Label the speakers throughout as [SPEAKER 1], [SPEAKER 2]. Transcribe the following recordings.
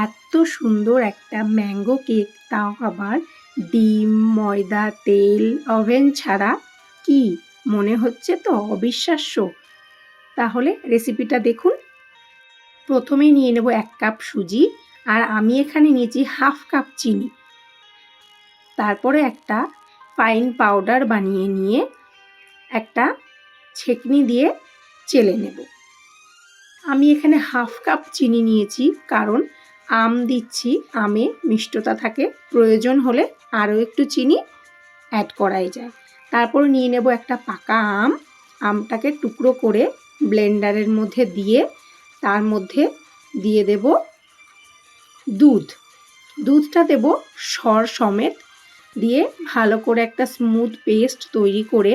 [SPEAKER 1] এত সুন্দর একটা ম্যাঙ্গো কেক, তাও আবার ডিম, ময়দা, তেল, ওভেন ছাড়া। কি মনে হচ্ছে তো অবিশ্বাস্য? তাহলে রেসিপিটা দেখুন। প্রথমেই নিয়ে নেব 1 কাপ সুজি, আর আমি এখানে নিয়েছি হাফ কাপ চিনি। তারপরে একটা ফাইন পাউডার বানিয়ে নিয়ে একটা ছেঁকনি দিয়ে চেলে নেব। আমি এখানে হাফ কাপ চিনি নিয়েছি, কারণ আম দিচ্ছি, আমে মিষ্টতা থাকে, প্রয়োজন হলে আরও একটু চিনি অ্যাড করাই যায়। তারপর নিয়ে নেব একটা পাকা আম। আমটাকে টুকরো করে ব্লেন্ডারের মধ্যে দিয়ে তার মধ্যে দিয়ে দেব দুধ। দুধটা দেব সর সমেত, দিয়ে ভালো করে একটা স্মুথ পেস্ট তৈরি করে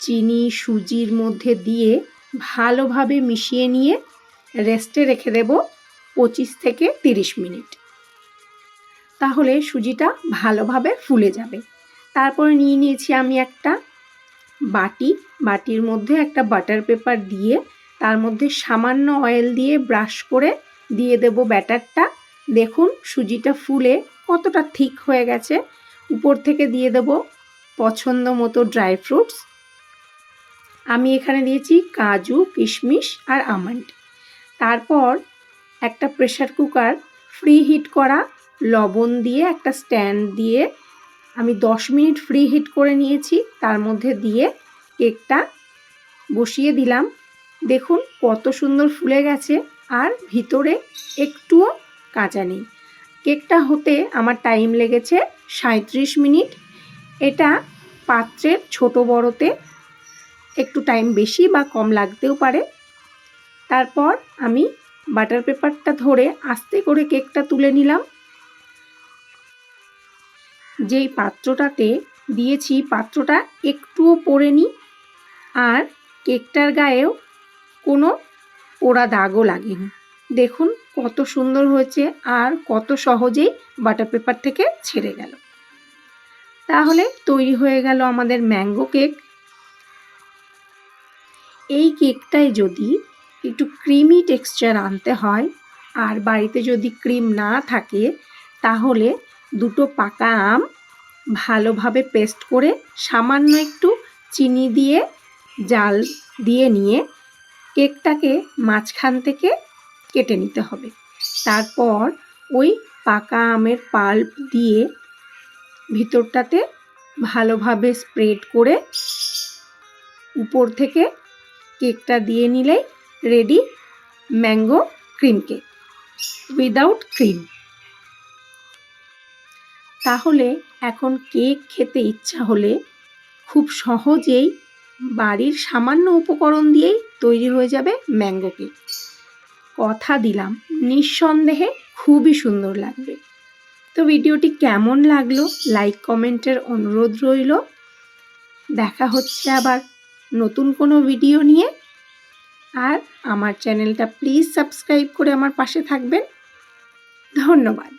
[SPEAKER 1] চিনি সুজির মধ্যে দিয়ে ভালোভাবে মিশিয়ে নিয়ে রেস্টে রেখে দেব 25 থেকে 30 মিনিট। তাহলে সুজিটা ভালোভাবে ফুলে যাবে। তারপরে নিয়ে নিয়েছি আমি একটা বাটির মধ্যে একটা বাটার পেপার দিয়ে তার মধ্যে সামান্য অয়েল দিয়ে ব্রাশ করে দিয়ে দেব ব্যাটারটা। দেখুন সুজিটা ফুলে কতটা থিক হয়ে গেছে। উপর থেকে দিয়ে দেব পছন্দ মতো ড্রাই ফ্রুটস। আমি এখানে দিয়েছি কাজু, কিশমিশ আর আমন্ড। তারপর একটা প্রেসার কুকার ফ্রি হিট করা, লবণ দিয়ে একটা স্ট্যান্ড দিয়ে আমি 10 মিনিট ফ্রি হিট করে নিয়েছি। তার মধ্যে দিয়ে কেকটা বসিয়ে দিলাম। দেখুন কত সুন্দর ফুলে গেছে, আর ভিতরে একটুও কাঁচা নেই। কেকটা হতে আমার টাইম লেগেছে 37 মিনিট। এটা পাত্রের ছোট বড়তে একটু টাইম বেশি বা কম লাগতেও পারে। তারপর আমি বাটার পেপারটা ধরে আস্তে করে কেকটা তুলে নিলাম। যেই পাত্রটাতে দিয়েছি পাত্রটা একটুও পোড়েনি, আর কেকটার গায়েও কোনো পোড়া দাগও লাগেনি। দেখুন কত সুন্দর হয়েছে, আর কত সহজেই বাটার পেপার থেকে ছেড়ে গেল। তাহলে তৈরি হয়ে গেল আমাদের ম্যাঙ্গো কেক। এই কেকটায় যদি একটু ক্রিমি টেক্সচার আনতে হয়, আর বাড়িতে যদি ক্রিম না থাকে, তাহলে দুটো পাকা আম ভালোভাবে পেস্ট করে সামান্য একটু চিনি দিয়ে জাল দিয়ে নিয়ে কেকটাকে মাঝখান থেকে কেটে নিতে হবে। তারপর ওই পাকা আমের পাল্প দিয়ে ভিতরটাতে ভালোভাবে স্প্রেড করে উপর থেকে কেকটা দিয়ে নিলেই ready mango cream cake without cream. তাহলে এখন কেক খেতে ইচ্ছা হলে খুব সহজেই বাড়ির সামান্য উপকরণ দিয়েই তৈরি হয়ে যাবে ম্যাঙ্গো কেক। কথা দিলাম নিঃসন্দেহে খুবই সুন্দর লাগবে। তো ভিডিওটি কেমন লাগলো লাইক কমেন্টের অনুরোধ রইল। দেখা হচ্ছে আবার নতুন কোনো ভিডিও নিয়ে। আর আমার চ্যানেলটা প্লিজ সাবস্ক্রাইব করে আমার পাশে থাকবেন। ধন্যবাদ।